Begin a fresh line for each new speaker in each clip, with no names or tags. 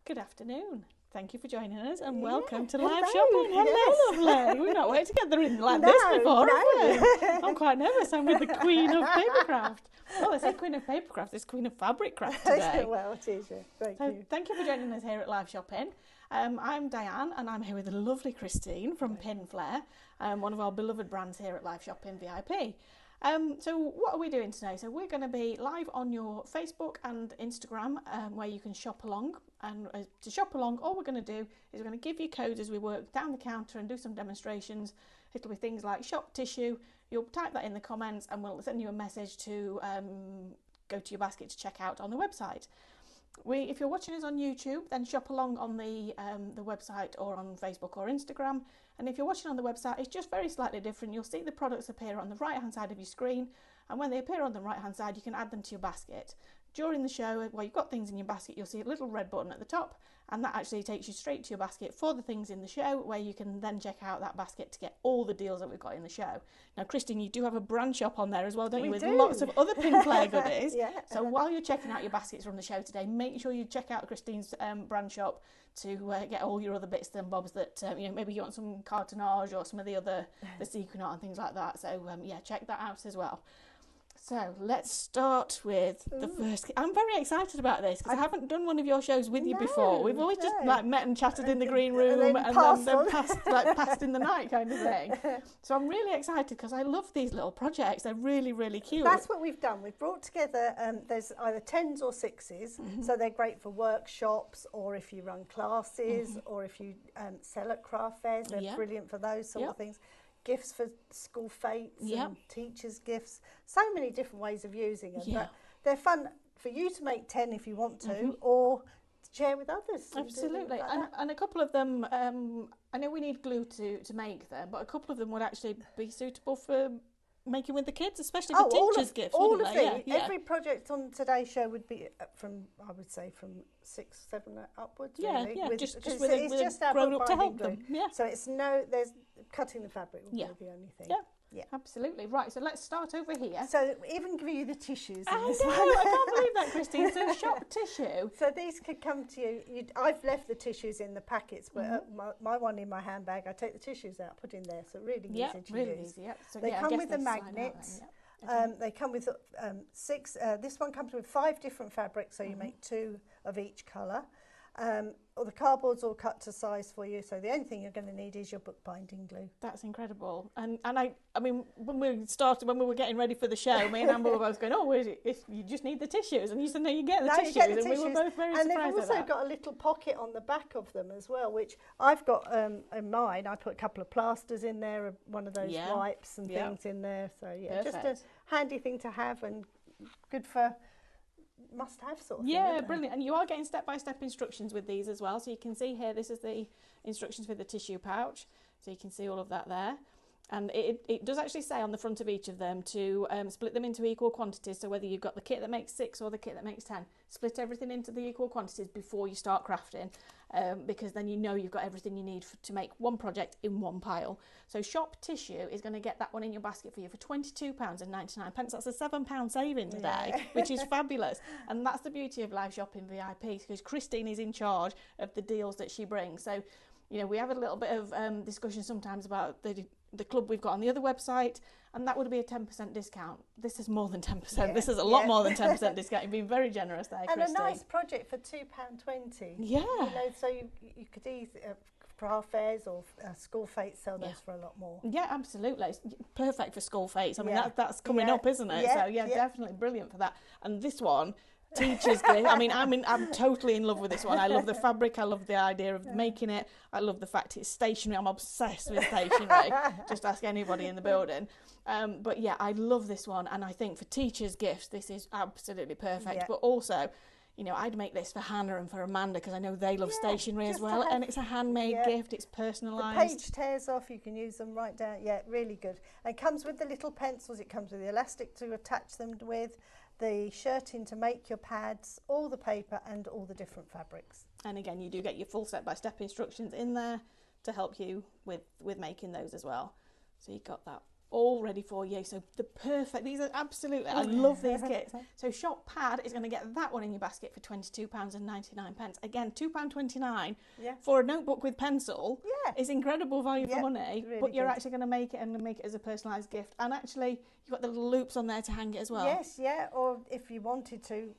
Good afternoon. Thank you for joining us and
Yeah,
welcome to
hello.
live shopping. Hello, lovely. We've not worked together in like this before, have we? I'm quite nervous. I'm with the Queen of Papercraft. Well, I say Queen of Papercraft, it's Queen of Fabric Craft today.
Well, it is, yeah.
Thank you for joining us here at Live Shopping. I'm Diane and I'm here with the lovely Christine from Pinflair, one of our beloved brands here at Live Shopping VIP. So what are we doing today? So we're going to be live on your Facebook and Instagram where you can shop along. And to shop along, all we're going to do is we're going to give you codes as we work down the counter and do some demonstrations. It'll be things like shop tissue. You'll type that in the comments and we'll send you a message to go to your basket to check out on the website. If you're watching us on YouTube, then shop along on the website or on Facebook or Instagram. And if you're watching on the website, it's just very slightly different. You'll see the products appear on the right-hand side of your screen. And when they appear on the right-hand side, you can add them to your basket. During the show, while you've got things in your basket, you'll see a little red button at the top. And that actually takes you straight to your basket for the things in the show, where you can then check out that basket to get all the deals that we've got in the show. Now, Christine, you do have a brand shop on there as well, don't you? With lots of other Pinflair goodies.
Yeah.
So while you're checking out your baskets from the show today, make sure you check out Christine's brand shop to get all your other bits and bobs that, maybe you want some cartonnage or some of the other, the sequin art and things like that. So, check that out as well. So let's start with the first. I'm very excited about this because I haven't done one of your shows with you before. We've always just met and chatted in the green room and then passed in the night kind of thing. So I'm really excited because I love these little projects. They're really, really cute.
That's what we've done. We've brought together, there's either 10s or 6s, so they're great for workshops or if you run classes or if you sell at craft fairs, they're brilliant for those sort of things. Gifts for school fetes and teachers' gifts. So many different ways of using them. But they're fun for you to make 10 if you want to, or share with others.
Absolutely. And a couple of them, I know we need glue to make them, but a couple of them would actually be suitable for making with the kids, especially for teachers' gifts.
All of them. Every project on today's show would be from 6, 7 upwards. Really,
just with a grown up to help them. Yeah.
So there's cutting the fabric will be the only thing.
Yeah, absolutely. Right, so let's start over here.
So even give you the tissues.
I can't believe that, Christine. So shop tissue.
So these could come to you. I've left the tissues in the packets, but my one in my handbag, I take the tissues out, put in there, so really easy to use.
Yep. So,
they come with the magnets. They come with 6. This one comes with 5 different fabrics, so you make 2 of each colour. Or the cardboard's all cut to size for you, so the only thing you're going to need is your bookbinding glue.
That's incredible. And I mean, when we were getting ready for the show, me and Amber were both going, if you just need the tissues, and you said, no, you get the tissues. And we were both very surprised at that.
And they've also got a little pocket on the back of them as well, which I've got in mine. I put a couple of plasters in there, one of those wipes and things in there. So just a handy thing to have and good for must-have sort of thing.
Yeah, brilliant. And you are getting step-by-step instructions with these as well. So you can see here, this is the instructions for the tissue pouch. So you can see all of that there. And it does actually say on the front of each of them to split them into equal quantities. So whether you've got the kit that makes 6 or the kit that makes 10, split everything into the equal quantities before you start crafting, because then you know you've got everything you need to make one project in one pile. So Shop Tissue is going to get that one in your basket for you for £22.99. That's a £7 saving today, which is fabulous. And that's the beauty of Live Shopping VIP, because Christine is in charge of the deals that she brings. So, we have a little bit of discussion sometimes about the club we've got on the other website, and that would be a 10% discount. This is more than 10%. Yeah, this is a lot more than 10% discount. You've been very generous there, Christine.
And a nice project for £2.20.
Yeah.
So you could easily, craft fairs or school fetes, sell those for a lot more. Yeah,
absolutely. It's perfect for school fetes. I mean, that's coming up, isn't it? So definitely brilliant for that. And this one, teachers gift. I mean, I'm totally in love with this one. I love the fabric. I love the idea of making it. I love the fact it's stationery. I'm obsessed with stationery. Just ask anybody in the building. But yeah, I love this one, and I think for teachers' gifts, this is absolutely perfect. Yeah. But also, I'd make this for Hannah and for Amanda because I know they love stationery as well, and it's a handmade gift. It's personalised.
The page tears off. You can use them right down. Yeah, really good. And it comes with the little pencils. It comes with the elastic to attach them with, the shirting to make your pads, all the paper and all the different fabrics.
And again, you do get your full step-by-step instructions in there to help you with making those as well. So you've got that all ready for you. So these are absolutely, I love these kits. So Shop Pad is going to get that one in your basket for £22.99. Again, £2.29 for a notebook with pencil is incredible value for money, really, but you're actually going to make it as a personalised gift. And actually, you've got the little loops on there to hang it as well.
Yes, or if you wanted to,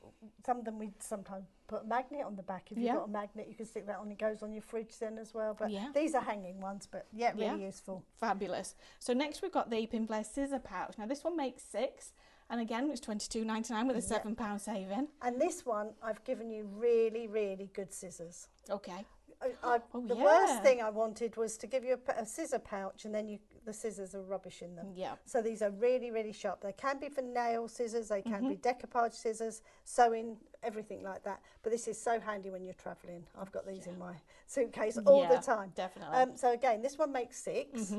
we sometimes put a magnet on the back. If you've got a magnet, you can stick that on. It goes on your fridge then as well. But these are hanging ones, but really useful.
Fabulous. So next we've got the Pinflair scissor pouch. Now this one makes 6, and again it's £22.99 with a £7 saving.
And this one, I've given you really, really good scissors.
Okay.
The worst thing I wanted was to give you a scissor pouch and then the scissors are rubbish in them.
Yeah.
So these are really, really sharp. They can be for nail scissors, they can be decoupage scissors, sewing, everything like that. But this is so handy when you're travelling. I've got these in my suitcase all the time.
Definitely.
So again, this one makes 6.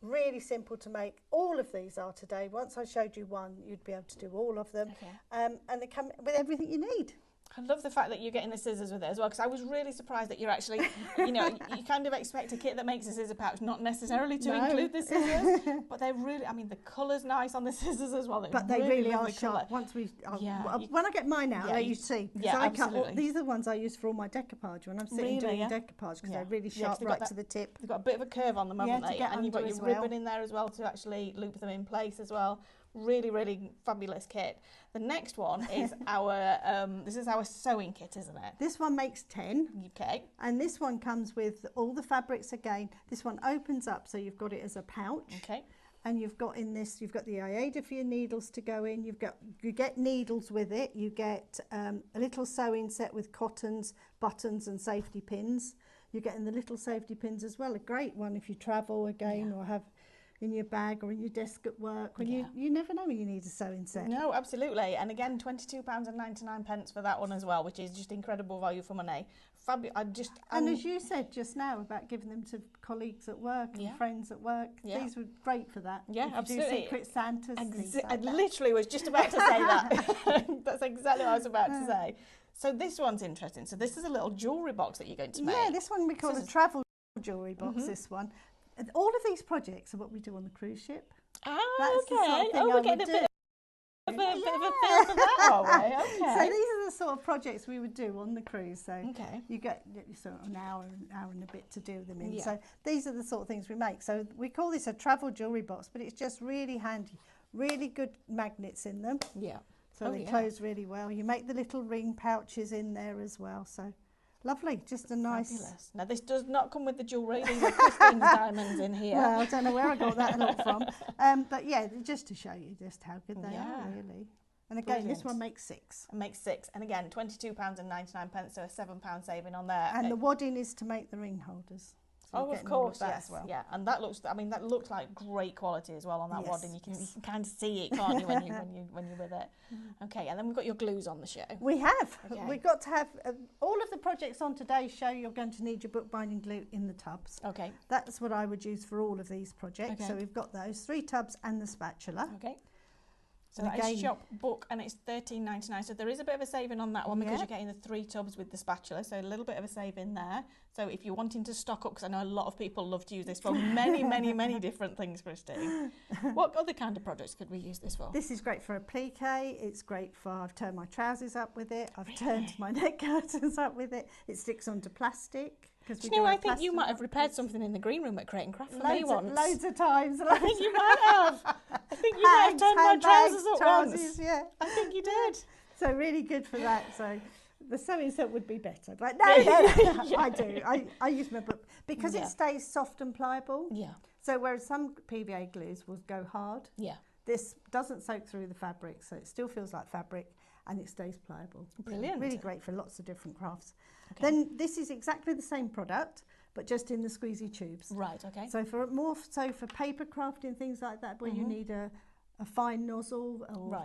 Really simple to make. All of these are today. Once I showed you one, you'd be able to do all of them. And they come with everything you need.
I love the fact that you're getting the scissors with it as well, because I was really surprised that you're actually, you kind of expect a kit that makes a scissor pouch not necessarily to include the scissors, but they're really, the colour's nice on the scissors as well.
But they really are sharp. When I get mine out, I'll let you see. These are the ones I use for all my decoupage when I'm sitting doing decoupage, because they're really sharp to the tip.
They've got a bit of a curve on them, haven't they? And you've got your ribbon in there as well to actually loop them in place as well. Really, really fabulous kit. The next one is this is our sewing kit, isn't it?
This one makes 10.
Okay. And
this one comes with all the fabrics again. This one opens up, so you've got it as a pouch.
Okay.
And you've got the IADA for your needles to go in. You get needles with it. You get a little sewing set with cottons, buttons and safety pins. You're getting the little safety pins as well. A great one if you travel again or have in your bag or in your desk at work when you never know when you need a sewing set.
No, absolutely. And again, £22.99 for that one as well, which is just incredible value for money.
And as you said just now about giving them to colleagues at work and friends at work, these were great for that.
Yeah, absolutely.
Do Secret Santas.
I literally was just about to say that. That's exactly what I was about to say. So this one's interesting. So this is a little jewellery box that you're going to make.
Yeah, this one we call a travel jewellery box, this one. And all of these projects are what we do on the cruise ship.
That's the sort of thing we're getting a bit of a feel for that, are we? Okay.
So these are the sort of projects we would do on the cruise. So you get sort of an hour and a bit to do them in. So these are the sort of things we make. So we call this a travel jewellery box, but it's just really handy. Really good magnets in them. Yeah. So they close really well. You make the little ring pouches in there as well. So lovely, just a nice...
Fabulous. Now, this does not come with the jewellery. These are Christine's diamonds in here.
Well, I don't know where I got that lot from. But yeah, just to show you just how good they are, really. And again, this one makes 6.
It makes 6. And again, £22.99, so a £7 saving on there.
And the wadding is to make the ring holders.
So of course, yes. Well. Yeah, and that looks, that looks like great quality as well on that wadding. You can kind of see it, can't you, when you're with it. Okay, and then we've got your glues on the show.
We have. Okay. We've got to have all of the projects on today's show. You're going to need your bookbinding glue in the tubs. Okay. That's what I would use for all of these projects. Okay. So we've got those 3 tubs and the spatula. Okay. So that is shop book, and it's £13.99. So there is a bit of a saving on that one because you're getting the 3 tubs with the spatula. So a little bit of a saving there. So if you're wanting to stock up, because I know a lot of people love to use this for many, many, many different things, Christine. What other kind of products could we use this for? This is great for applique. It's great for, I've turned my trousers up with it. I've turned my neck curtains up with it. It sticks onto plastic. Do you know, I think you might have repaired something in the green room at Crate and Craft for me once. Loads of times. I think you might have. I think you might have turned my trousers up once. Yeah. I think you did. So really good for that. So the sewing set would be better. But no, I do. I use my book because it stays soft and pliable. Yeah. So whereas some PVA glues will go hard. Yeah. This doesn't soak through the fabric, so it still feels like fabric and it stays pliable. Brilliant. Really great for lots of different crafts. Okay. Then this is exactly the same product, but just in the squeezy tubes. Right, okay. So for for paper crafting, things like that, where you need a fine nozzle or,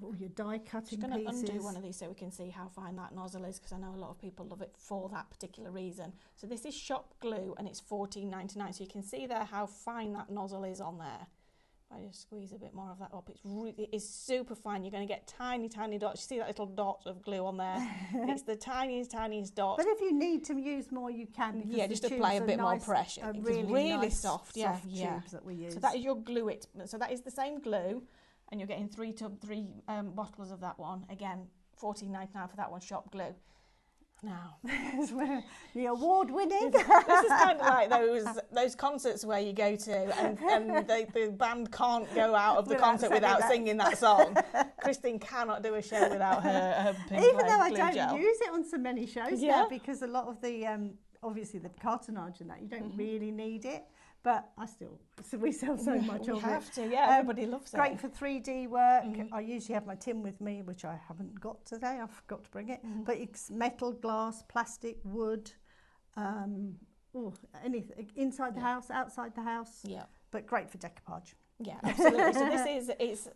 or your die cutting pieces. I'm going to undo one of these so we can see how fine that nozzle is, because I know a lot of people love it for that particular reason. So this is shop glue and it's £14.99, so you can see there how fine that nozzle is on there.
I just squeeze a bit more of that up. It is super fine. You're going to get tiny, tiny dots. You see that little dot of glue on there? It's the tiniest, tiniest dot.
But if you need to use more, you can.
Yeah, just apply a bit more pressure. It's really nice, soft
tubes that we use.
So that is your glue. So that is the same glue, and you're getting three bottles of that one. Again, $14.99 for that one, shop glue. Now,
the award-winning.
This is kind of like those concerts where you go to and the band can't go out of the concert without singing that song. Christine cannot do a show without her Pinflair
even though I
glue
don't
gel.
use it on so many shows now, because a lot of the obviously the cartonnage and that you don't really need it. But we sell so much of it.
We have to, everybody loves it.
Great for 3D work. I usually have my tin with me, which I haven't got today. I forgot to bring it. But it's metal, glass, plastic, wood, anything inside the house, outside the house. Yeah. But great for decoupage.
Yeah, absolutely. So this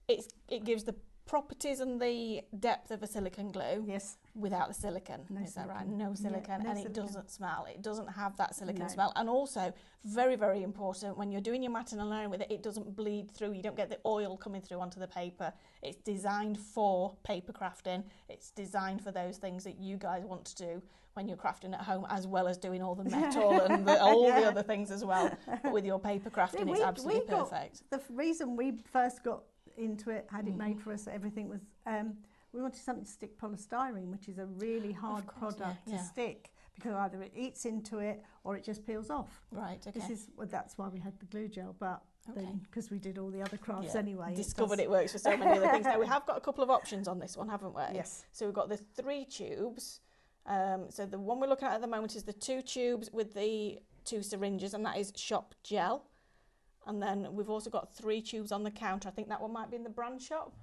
is it gives the properties and the depth of a silicone glue. Yes. Without the silicone. Is that right? No silicone, and it doesn't smell. It doesn't have that silicone smell. And also, very, very important, when you're doing your matting and layering with it, it doesn't bleed through. You don't get the oil coming through onto the paper. It's designed for paper crafting. It's designed for those things that you guys want to do when you're crafting at home, as well as doing all the metal and all the other things as well. But with your paper crafting, it's absolutely perfect.
The reason we first got into it, had it made for us, everything was we wanted something to stick polystyrene, which is a really hard product to stick, because either it eats into it or it just peels off.
Right, okay.
That's why we had the glue gel, but then because we did all the other crafts anyway.
Discovered it works for so many other things. Now we have got a couple of options on this one, haven't we?
Yes.
So we've got the 3 tubes. So the one we're looking at the moment is the 2 tubes with the 2 syringes, and that is shop gel. And then we've also got 3 tubes on the counter. I think that one might be in the brand shop.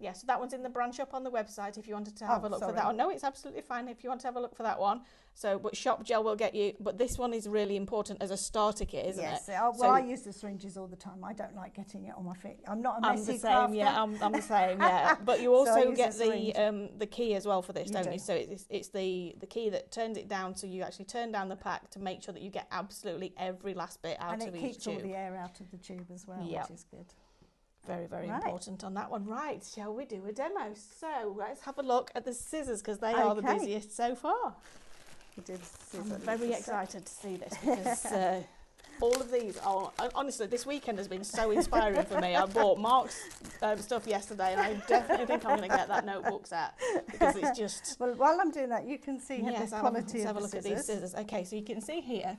Yes, that one's in the brand shop on the website if you wanted to have a look for that one. No, it's absolutely fine if you want to have a look for that one. So, but shop gel will get you, but this one is really important as a starter kit, isn't it?
Yes, well, I use the syringes all the time. I don't like getting it on my feet. I'm not a messy crafter.
I'm the same, yeah. But you also get the key as well for this, don't you? So it's the key that turns it down, so you actually turn down the pack to make sure that you get absolutely every last bit out of each tube.
And it keeps all the air out of the tube as well, which is good.
Very, very important on that one. Right, shall we do a demo? So let's have a look at the scissors, because they are the busiest so far. I'm very excited to see this, because all of these are, honestly, this weekend has been so inspiring for me. I bought Mark's stuff yesterday, and I definitely think I'm going to get that notebook set, because it's just...
Well, while I'm doing that, you can see the quality of the scissors. Let's have a look at these scissors.
Okay, so you can see here,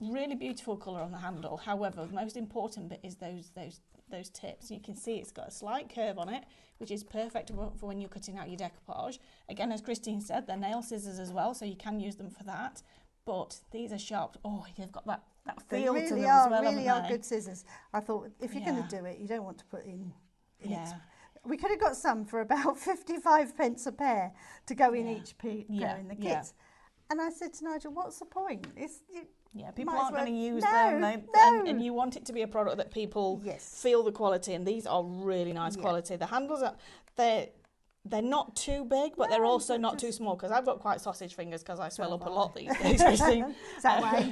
really beautiful colour on the handle. However, the most important bit is those tips. You can see it's got a slight curve on it, which is perfect for when you're cutting out your decoupage. Again, as Christine said, they're nail scissors as well, so you can use them for that. But these are sharp. Oh, you've got that feel to them as well,
really are good scissors. I thought, if you're going to do it, you don't want to put in we could have got some for about 55 pence a pair to go in each pair in the kit. And I said to Nigel, what's the point?
People aren't going to use them, and you want it to be a product that people feel the quality, and these are really nice quality. The handles are, they're not too big, but they're also not too small, because I've got quite sausage fingers because I swell up a lot these days.
Is that way?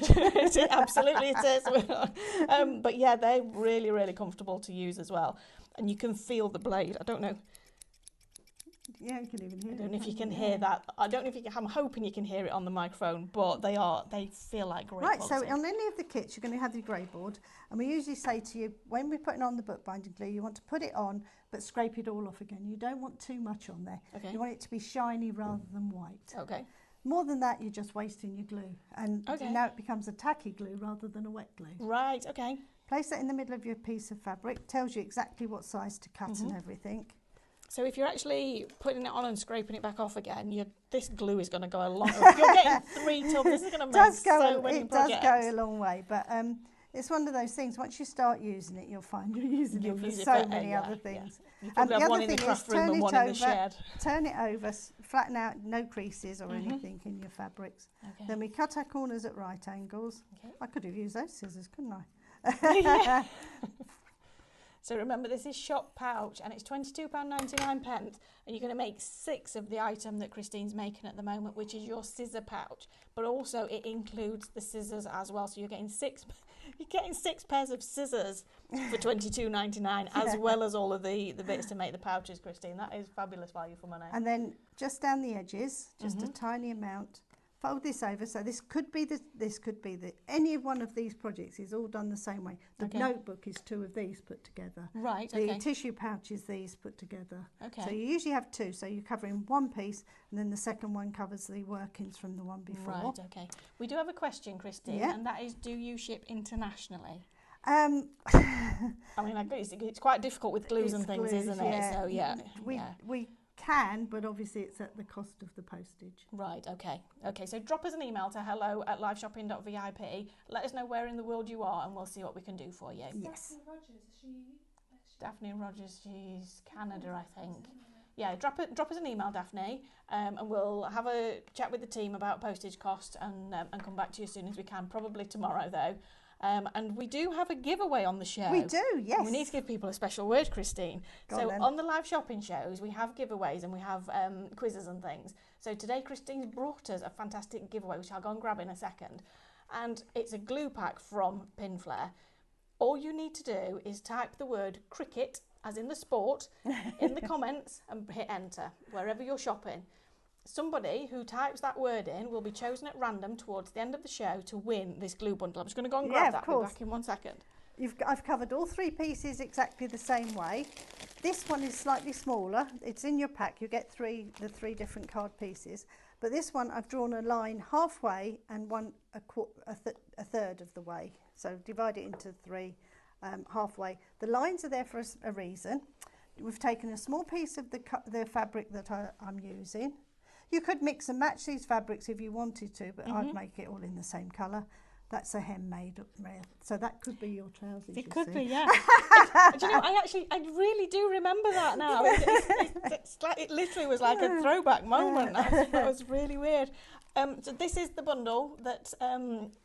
Absolutely it is. But yeah, they're really, really comfortable to use as well. And you can feel the blade. I don't know.
Yeah, you can even hear it.
I don't know if you can hear that. I don't know if you can. I'm hoping you can hear it on the microphone, but they feel like great quality.
So on any of the kits, you're going to have your grey board, and we usually say to you, when we're putting on the bookbinding glue, you want to put it on, but scrape it all off again. You don't want too much on there. Okay. You want it to be shiny rather than white.
Okay.
More than that, you're just wasting your glue, and now it becomes a tacky glue rather than a wet glue.
Right. Okay.
Place that in the middle of your piece of fabric. Tells you exactly what size to cut and everything.
So if you're actually putting it on and scraping it back off again, this glue is going to go a long way. You're getting 3 tubs. This is going to make so many projects.
It does go a long way, but it's one of those things. Once you start using it, you'll find you're using it for so many other things.
You probably have one in the craft room and one in the shed.
Turn it over, flatten out, no creases or anything in your fabrics. Okay. Then we cut our corners at right angles. Okay. I could have used those scissors, couldn't I?
So remember, this is shop pouch and it's £22.99, and you're going to make 6 of the item that Christine's making at the moment, which is your scissor pouch. But also it includes the scissors as well. So you're getting 6 pairs of scissors for £22.99 as well as all of the bits to make the pouches, Christine. That is fabulous value for money.
And then just down the edges, just a tiny amount. Fold this over, so this could be any one of these projects is all done the same way. The notebook is 2 of these put together.
Right,
The tissue pouch is these put together.
Okay.
So you usually have 2, so you're covering one piece, and then the second one covers the workings from the one before.
Right, okay. We do have a question, Christine, and that is, do you ship internationally? I mean, it's quite difficult with glues and things, isn't it? So
we can, but obviously it's at the cost of the postage.
Right, okay. So drop us an email to hello@liveshopping.vip. Let us know where in the world you are and we'll see what we can do for you.
Yes.
Daphne Rogers, she's Canada, I think. Yeah, drop us an email, Daphne, and we'll have a chat with the team about postage cost and come back to you as soon as we can, probably tomorrow though. And we do have a giveaway on the show.
We do, yes.
We need to give people a special word, Christine. On the live shopping shows, we have giveaways and we have quizzes and things. So today, Christine's brought us a fantastic giveaway, which I'll go and grab in a second. And it's a glue pack from Pinflair. All you need to do is type the word cricket, as in the sport, in the comments and hit enter, wherever you're shopping. Somebody who types that word in will be chosen at random towards the end of the show to win this glue bundle. I'm just going to go and grab that. I'll be back in 1 second.
I've covered all 3 pieces exactly the same way. This one is slightly smaller. It's in your pack. You get the 3 different card pieces. But this one, I've drawn a line halfway and one a third of the way. So divide it into 3 halfway. The lines are there for a reason. We've taken a small piece of the fabric that I'm using. You could mix and match these fabrics if you wanted to, but I'd make it all in the same colour. That's a hem made up, so that could be your trousers.
It could be, yeah. Do you know, I really do remember that now. It literally was like a throwback moment. That was really weird. So this is the bundle that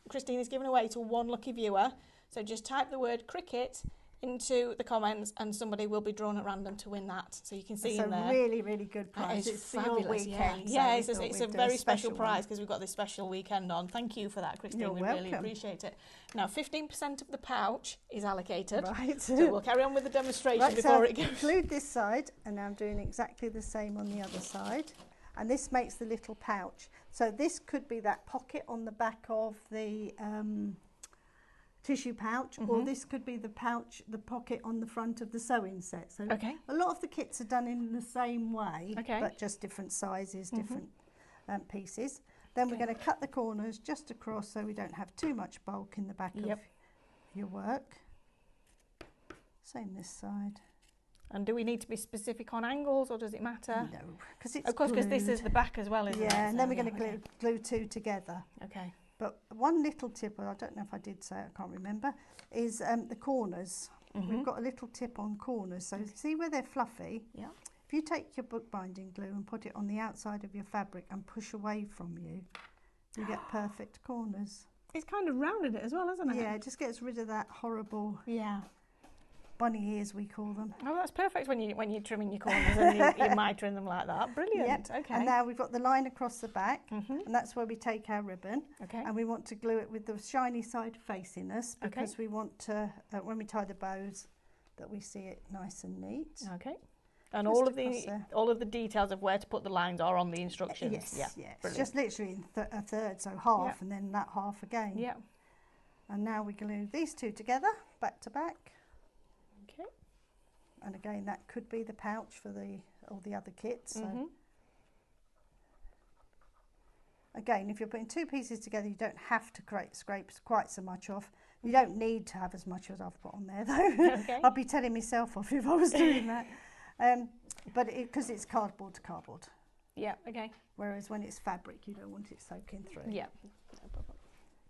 Christine is giving away to one lucky viewer. So just type the word cricket into the comments and somebody will be drawn at random to win that. So you can see in there.
It's a really, really good prize.
It's fabulous,
weekend.
Yeah, it's a very special prize because we've got this special weekend on. Thank you for that, Christine.
You're welcome.
Really appreciate it. Now, 15% of the pouch is allocated.
Right.
So we'll carry on with the demonstration before it goes.
Include this side, and now I'm doing exactly the same on the other side. And this makes the little pouch. So this could be that pocket on the back of the tissue pouch, or this could be the pocket on the front of the sewing set. So a lot of the kits are done in the same way, but just different sizes, different pieces. Then we're going to cut the corners just across so we don't have too much bulk in the back of your work. Same this side.
And do we need to be specific on angles, or does it matter?
No, because it's
of course, because this is the back as well, isn't it?
Yeah, and then we're going to glue 2 together.
Okay.
But one little tip, I don't know if I did say it, I can't remember, is the corners. We've got a little tip on corners. So see where they're fluffy?
Yeah.
If you take your bookbinding glue and put it on the outside of your fabric and push away from you, you get perfect corners.
It's kind of rounded it as well, isn't it?
Yeah, it just gets rid of that horrible bunny ears, we call them.
Oh, that's perfect when you're trimming your corners and you're mitering them like that. Brilliant.
Yep.
Okay.
And now we've got the line across the back, and that's where we take our ribbon.
Okay.
And we want to glue it with the shiny side facing us because we want to, when we tie the bows, that we see it nice and neat.
Okay. And all of the details of where to put the lines are on the instructions.
Yes. It's just literally a third, so half, and then that half again.
Yeah.
And now we glue these 2 together, back to back.
Okay.
And again, that could be the pouch for all the other kits. So. Again, if you're putting 2 pieces together, you don't have to scrape quite so much off. You don't need to have as much as I've put on there, though.
Okay.
I'd be telling myself off if I was doing that. But because it's cardboard to cardboard.
Yeah, okay.
Whereas when it's fabric, you don't want it soaking through.
Yeah.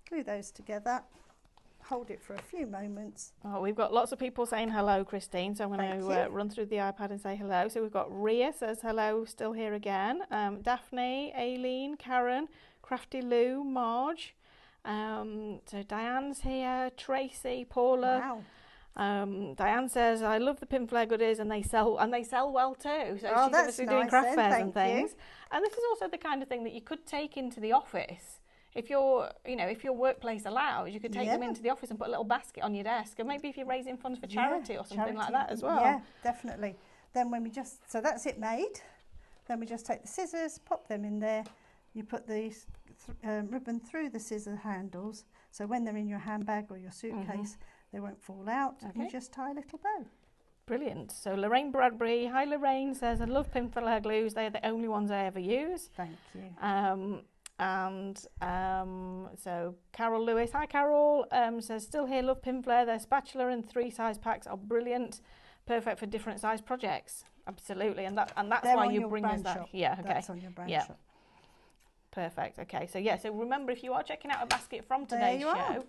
Glue those together. Hold it for a few moments.
Oh, we've got lots of people saying hello, Christine, so I'm going to run through the iPad and say hello. So we've got Ria says hello, still here again. Daphne, Aileen, Karen, Crafty Lou, Marge. So Diane's here, Tracy, Paula.
Wow.
Diane says, I love the Pinflair goodies and they sell well too. So
oh,
she's obviously doing craft fairs and things.
You.
And this is also the kind of thing that you could take into the office. If your workplace allows, you could take them into the office and put a little basket on your desk. And maybe if you're raising funds for charity or something like that as well.
Yeah, definitely. Then when so that's it made. Then we just take the scissors, pop them in there. You put the ribbon through the scissor handles. So when they're in your handbag or your suitcase, they won't fall out. Okay. And you just tie a little bow.
Brilliant. So Lorraine Bradbury, hi Lorraine, says, I love Pinflair glues. They're the only ones I ever use.
Thank you.
So Carol Lewis, hi Carol, says, still here, love Pinflair. Their spatula and 3 size packs are brilliant. Perfect for different size projects. Absolutely. And that's why you bring us that.
Shop.
Yeah, okay.
That's on your brand shop.
Perfect. Okay. So so remember, if you are checking out a basket from today's show,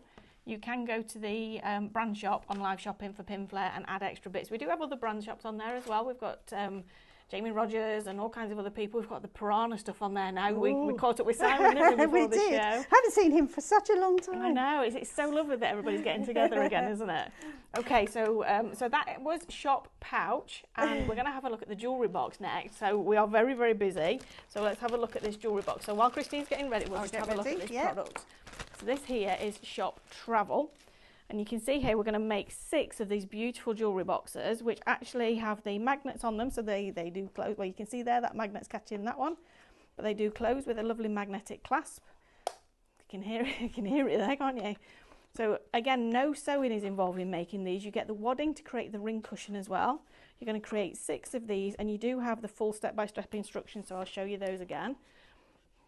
you can go to the brand shop on live shopping for Pinflair and add extra bits. We do have other brand shops on there as well. We've got Jamie Rogers and all kinds of other people. We've got the Piranha stuff on there now. We caught up with Simon before the show.
Haven't seen him for such a long time.
I know. It's so lovely that everybody's getting together again, isn't it? Okay, so that was Shop Pouch, and we're going to have a look at the jewellery box next. So we are very, very busy. So let's have a look at this jewellery box. So while Christine's getting ready, we'll just have a look at this product. So this here is Shop Travel. And you can see here we're going to make 6 of these beautiful jewellery boxes, which actually have the magnets on them. So they do close. Well, you can see there that magnet's catching that one. But they do close with a lovely magnetic clasp. You can hear it there, can't you? So again, no sewing is involved in making these. You get the wadding to create the ring cushion as well. You're going to create 6 of these, and you do have the full step-by-step instructions, so I'll show you those again.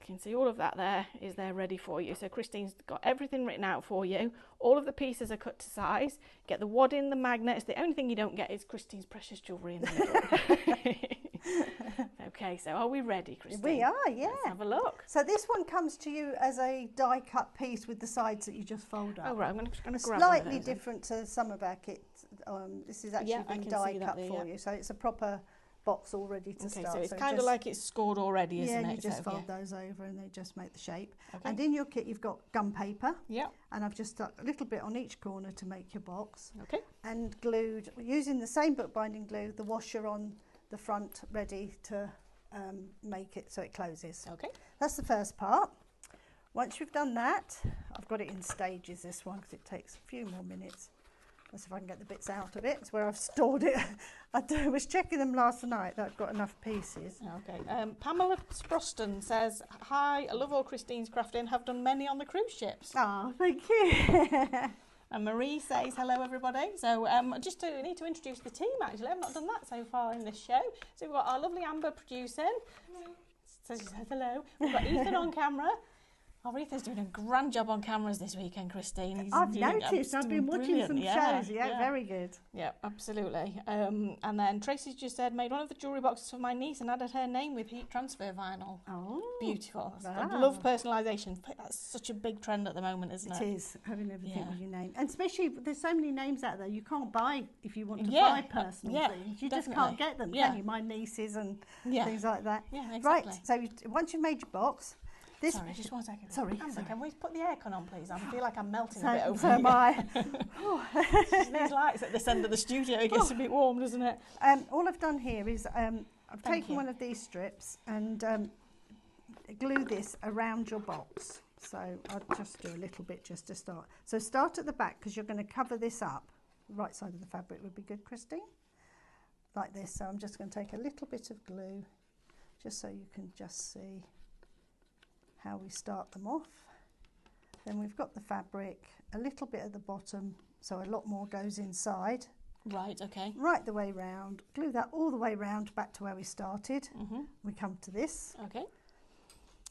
You can see all of that there is there ready for you. So Christine's got everything written out for you. All of the pieces are cut to size. Get the wadding, the magnets. The only thing you don't get is Christine's precious jewellery in the middle. Okay, so are we ready, Christine?
We are, yeah.
Let's have a look.
So this one comes to you as a die-cut piece with the sides that you just fold up.
Oh, right, I'm going to grab
slightly different to some of our kits. This is actually been die-cut for you, so it's a proper box all ready to start.
So it's kind of like it's scored already, isn't it?
Yeah, you just fold those over and they just make the shape.
Okay.
And in your kit you've got gum paper.
Yeah.
And I've just stuck a little bit on each corner to make your box.
Okay.
And glued, using the same bookbinding glue, the washer on the front ready to make it so it closes.
Okay.
That's the first part. Once you've done that, I've got it in stages, this one, because it takes a few more minutes. Let's see if I can get the bits out of it. It's where I've stored it. I was checking them last night that I've got enough pieces.
Okay. Pamela Sproston says, hi, I love all Christine's crafting. Have done many on the cruise ships.
Oh, thank you.
And Marie says, hello, everybody. So just need to introduce the team, actually. I've not done that so far in this show. So we've got our lovely Amber producing. So she says hello. We've got Ethan on camera. Oh, Ethan's doing a grand job on cameras this weekend, Christine.
I've noticed. I've been watching some shows. Yeah, very good.
Yeah, absolutely. And then Tracy's just said, made one of the jewellery boxes for my niece and added her name with heat transfer vinyl. Oh, beautiful. Wow. I love personalisation. That's such a big trend at the moment, isn't it?
It is, having everything with your name. And especially, there's so many names out there you can't buy if you want to buy personal things. You just can't get them, can you? My nieces and things like that.
Yeah, exactly.
Right, so once you've made your box,
sorry, just 1 second.
Sorry.
Amber, can we put the aircon on, please? I feel like I'm melting a bit over here.
So am I.
These lights at this end of the studio, it gets a bit warm, doesn't it?
All I've done here is I've taken one of these strips and glue this around your box. So I'll just do a little bit just to start. So start at the back because you're going to cover this up. The right side of the fabric would be good, Christine. Like this. So I'm just going to take a little bit of glue just so you can just see how we start them off. Then we've got the fabric, a little bit at the bottom, so a lot more goes inside.
Right, okay.
Right the way round, glue that all the way round back to where we started. We come to this.
Okay.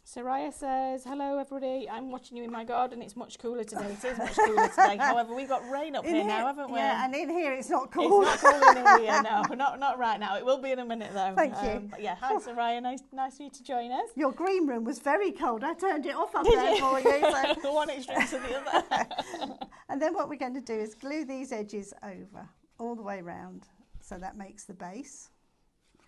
Soraya says, hello everybody, I'm watching you in my garden, it's much cooler today. It is much cooler today. However, we've got rain up here now, haven't we?
Yeah, and in here it's not cool.
It's not cool in here, no, not right now. It will be in a minute though.
Thank you.
But yeah, hi Soraya, nice for you to join us.
Your green room was very cold. I turned it off up there for you.
So. One extreme to the other.
And then what we're going to do is glue these edges over all the way round. So that makes the base.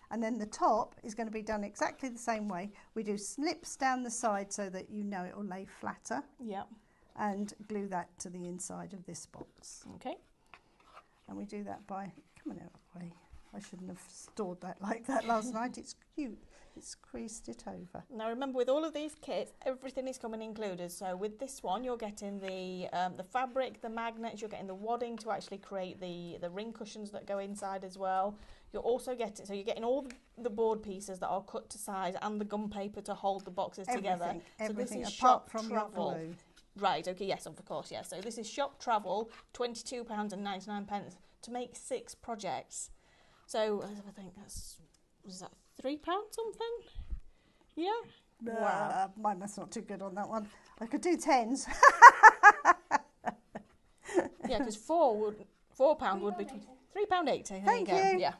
And then the top is going to be done exactly the same way. We do snips down the side so that you know it will lay flatter.
Yeah.
And glue that to the inside of this box.
Okay.
And we do that by, coming out of the way. I shouldn't have stored that like that last night. It's cute. It's creased it over.
Now remember, with all of these kits, everything is coming included. So with this one, you're getting the fabric, the magnets, you're getting the wadding to actually create the ring cushions that go inside as well. You're also getting, so you're getting all the board pieces that are cut to size and the gum paper to hold the boxes together.
Everything,
so this is
apart
shop
from
travel.
your glue.
Right, okay, yes, of course, yes. So this is shop travel, £22.99 to make 6 projects. So I think was that £3 something? Yeah.
Wow. Mine must not too good on that one. I could do 10s.
Yeah, because £4 would be £3.80.
Thank you.
Yeah.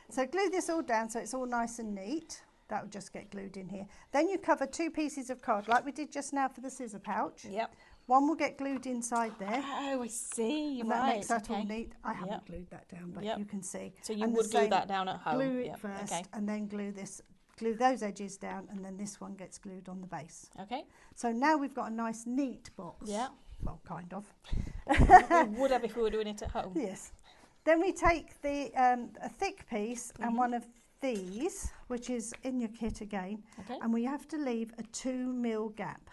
So glue this all down so it's all nice and neat. That will just get glued in here. Then you cover 2 pieces of card like we did just now for the scissor pouch.
Yep.
One will get glued inside there.
Oh, I see.
And
right.
that makes that all
okay.
neat. I haven't glued that down, but you can see.
So you
and
would glue that down at home.
Glue it first, and then glue those edges down, and then this one gets glued on the base.
Okay.
So now we've got a nice neat box.
Yeah.
Well, kind of.
We would have if we were doing it at home.
Yes. Then we take the a thick piece and one of these, which is in your kit again, and we have to leave a 2mm gap.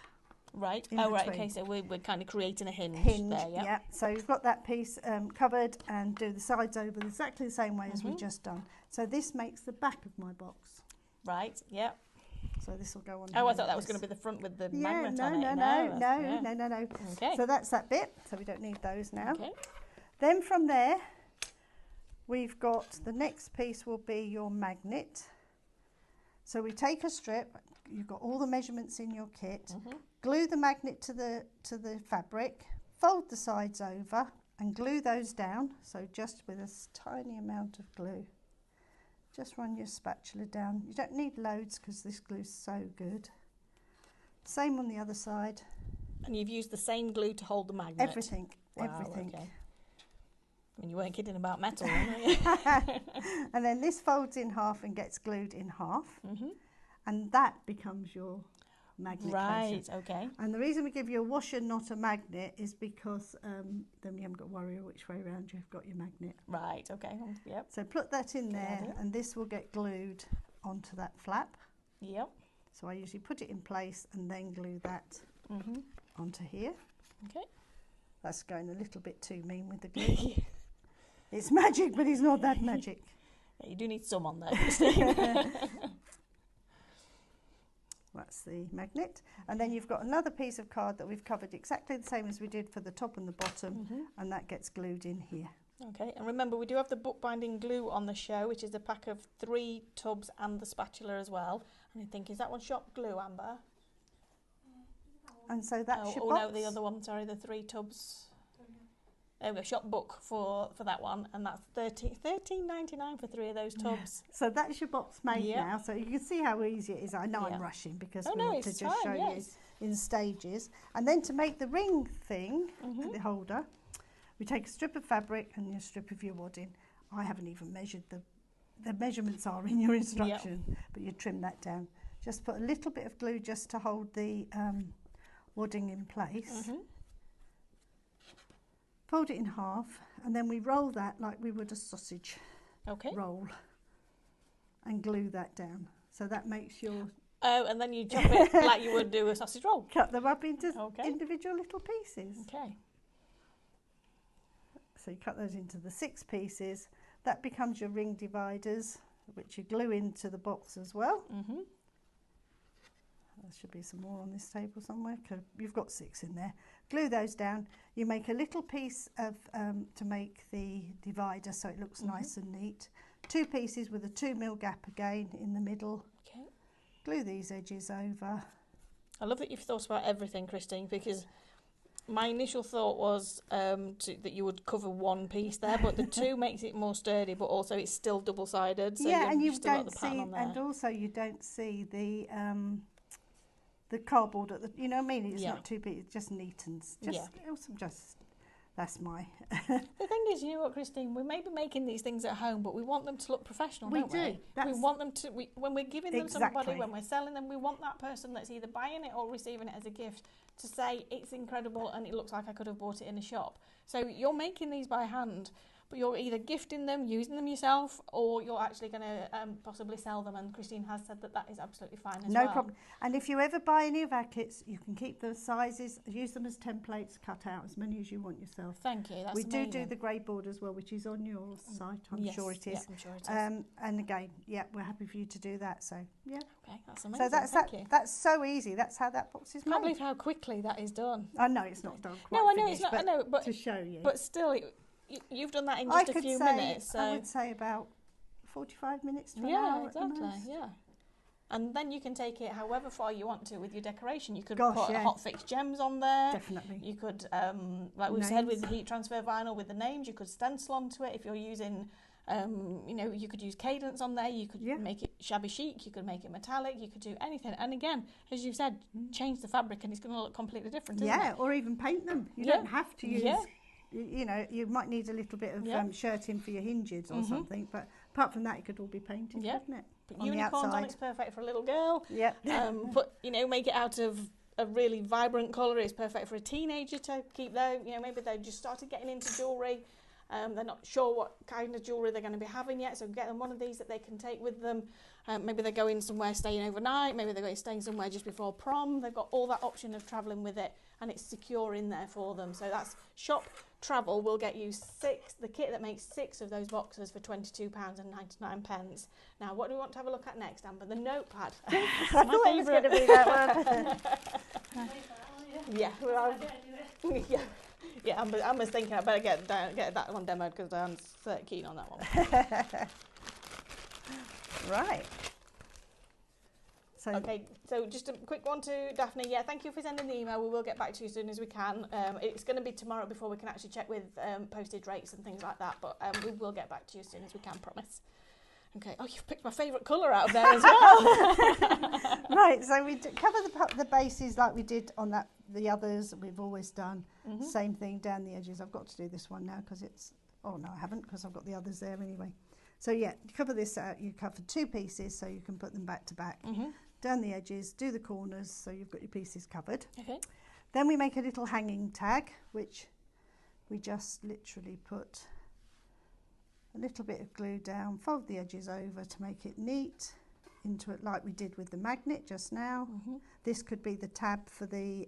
Right. Oh, right. Okay. So we're kind of creating a hinge there.
Yeah. So you've got that piece covered, and do the sides over exactly the same way as we've just done. So this makes the back of my box.
Right. Yeah.
So this will go on.
Oh, I thought that was going to be the front with the magnet on it.
No.
Okay.
So that's that bit. So we don't need those now.
Okay.
Then from there, we've got the next piece will be your magnet. So we take a strip. You've got all the measurements in your kit. Glue the magnet to the fabric. Fold the sides over and glue those down. So just with a tiny amount of glue. Just run your spatula down. You don't need loads because this glue's so good. Same on the other side.
And you've used the same glue to hold the magnet?
Everything.
Wow,
everything.
Okay. I mean, you weren't kidding about metal, were you?
And then this folds in half and gets glued in half. And that becomes your magnet.
Right,
closure.
okay.
And the reason we give you a washer, not a magnet, is because then you haven't got to worry which way around you've got your magnet.
Right, okay. Yep.
So put that in there, and this will get glued onto that flap.
Yep.
So I usually put it in place and then glue that onto here.
Okay.
That's going a little bit too mean with the glue. It's magic, but it's not that magic.
Yeah, you do need some on there, Christine.
That's the magnet. And then you've got another piece of card that we've covered exactly the same as we did for the top and the bottom, and that gets glued in here.
Okay, and remember we do have the bookbinding glue on the show, which is a pack of 3 tubs and the spatula as well. And I think, is that one shop glue, Amber?
And so that's your
box.
box.
No, the other one, sorry, the 3 tubs. There we go, shop book for that one, and that's $13.99 for 3 of those tubs.
So that's your box made now. So you can see how easy it is. I know I'm rushing because we want to just show you in stages. And then to make the ring thing, the holder, we take a strip of fabric and a strip of your wadding. I haven't even measured the measurements are in your instruction, but you trim that down. Just put a little bit of glue just to hold the wadding in place. Fold it in half, and then we roll that like we would a sausage roll, and glue that down. So that makes your...
Oh, and then you chop it like you would do a sausage roll.
Cut them up into individual little pieces.
Okay.
So you cut those into the 6 pieces. That becomes your ring dividers, which you glue into the box as well. There should be some more on this table somewhere. You've got 6 in there. Glue those down. You make a little piece of to make the divider so it looks nice and neat. 2 pieces with a 2mm gap again in the middle.
Okay.
Glue these edges over.
I love that you've thought about everything, Christine, because my initial thought was that you would cover 1 piece there, but the 2 makes it more sturdy, but also it's still double-sided. So
and you
still
don't
got the pattern
see,
on there.
and also you don't see the cardboard at the, you know what I mean? It's not too big. It just neatens. That's my.
The thing is, you know what, Christine, we may be making these things at home, but we want them to look professional, don't we? We want them to, when we're giving them to somebody, when we're selling them, we want that person that's either buying it or receiving it as a gift to say, it's incredible and it looks like I could have bought it in a shop. So you're making these by hand, but you're either gifting them, using them yourself, or you're actually going to possibly sell them, and Christine has said that that is absolutely fine as well.
No problem. And if you ever buy any of our kits, you can keep the sizes, use them as templates, cut out as many as you want yourself.
Thank you, that's
We
amazing.
do the grey board as well, which is on your site, I'm sure it is.
Yeah, I'm sure it is.
And again, yeah, we're happy for you to do that, so yeah.
Okay, that's amazing,
So that's
thank you.
that's so easy, that's how that box is
I can't
made.
believe how quickly that is done.
I know it's not done quite
No, I know
finished,
it's not, I know, but
to show you.
But still, you've done that in
I
just a
could
few
say,
minutes. So.
I would say about 45 minutes to an
yeah,
hour at the
exactly,
most.
yeah. And then you can take it however far you want to with your decoration. You could
Gosh,
put
yeah.
hot fixed gems on there.
Definitely.
You could, like we've said, with the heat transfer vinyl with the names, you could stencil onto it. If you're using, you know, you could use cadence on there. You could make it shabby chic. You could make it metallic. You could do anything. And again, as you said, change the fabric and it's going to look completely different, isn't it?
Yeah, or even paint them. You don't have to use... You know, you might need a little bit of shirting for your hinges or something, but apart from that, it could all be painted, couldn't it?
Put unicorns on, it's perfect for a little girl.
Yeah.
You know, make it out of a really vibrant colour. It's perfect for a teenager to keep there. You know, maybe they just started getting into jewellery. They're not sure what kind of jewellery they're going to be having yet, so get them one of these that they can take with them. Maybe they're going somewhere staying overnight, maybe they're staying somewhere just before prom. They've got all that option of travelling with it, and it's secure in there for them. So that's Shop Travel will get you the kit that makes 6 of those boxes for £22.99. Now, what do we want to have a look at next, Amber? The notepad.
I thought it was going to be that one.
Yeah, Amber's thinking I better get that one demoed because Diane's keen on that one.
Right. So
okay, so just a quick one to Daphne. Yeah, thank you for sending the email. We will get back to you as soon as we can. It's going to be tomorrow before we can actually check with postage rates and things like that, but we will get back to you as soon as we can, promise. Okay. Oh, you've picked my favourite colour out of there as well.
Right, so we cover the bases like we did on the others we've always done. Same thing down the edges. I've got to do this one now because it's... Oh, no, I haven't because I've got the others there anyway. So, yeah, you cover this out. You cover 2 pieces so you can put them back to back. Down the edges, do the corners so you've got your pieces covered. Okay. Then we make a little hanging tag, which we just literally put a little bit of glue down, fold the edges over to make it neat into it like we did with the magnet just now. This could be the tab for the